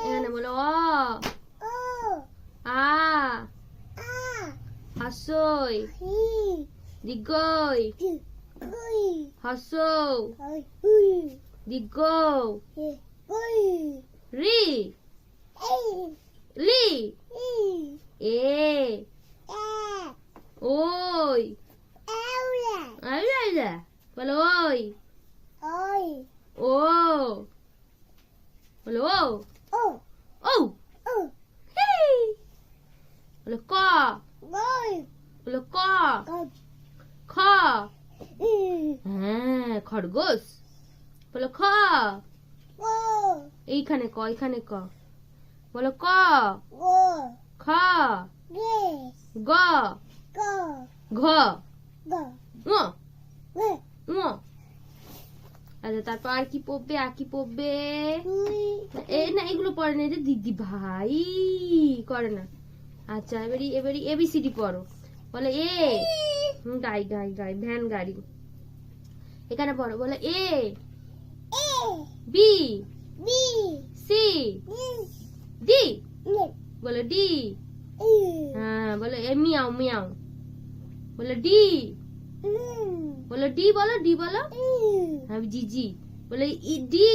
এখানে বলো অ আ হ্রস্বই দীর্ঘই হ্রস্ব দীর্ঘ রি লি এ ওই আইলা বলো ওই ও বলো ও ও হেই বলো ক বলো ক খ হ্যাঁ খরগোশ বলো খ এইখানে ক এখানে ক বলো ক খ গ ঘ ঙ ঙ আচ্ছা তারপর আর কি পড়বে এই না এগুলো পড়ে না এটা দিদি ভাই করে না আচ্ছা এবারে এবিসিডি পড়ো বলে এ গাই ভ্যান গাড়ি এখানে পড়ো বলে এ বি সি ডি বলে ডি হ্যাঁ বলে এ মিয়াও মিয়াও বলে ডি বলো ডি বলো হ্যাঁ জিজি বলে ডি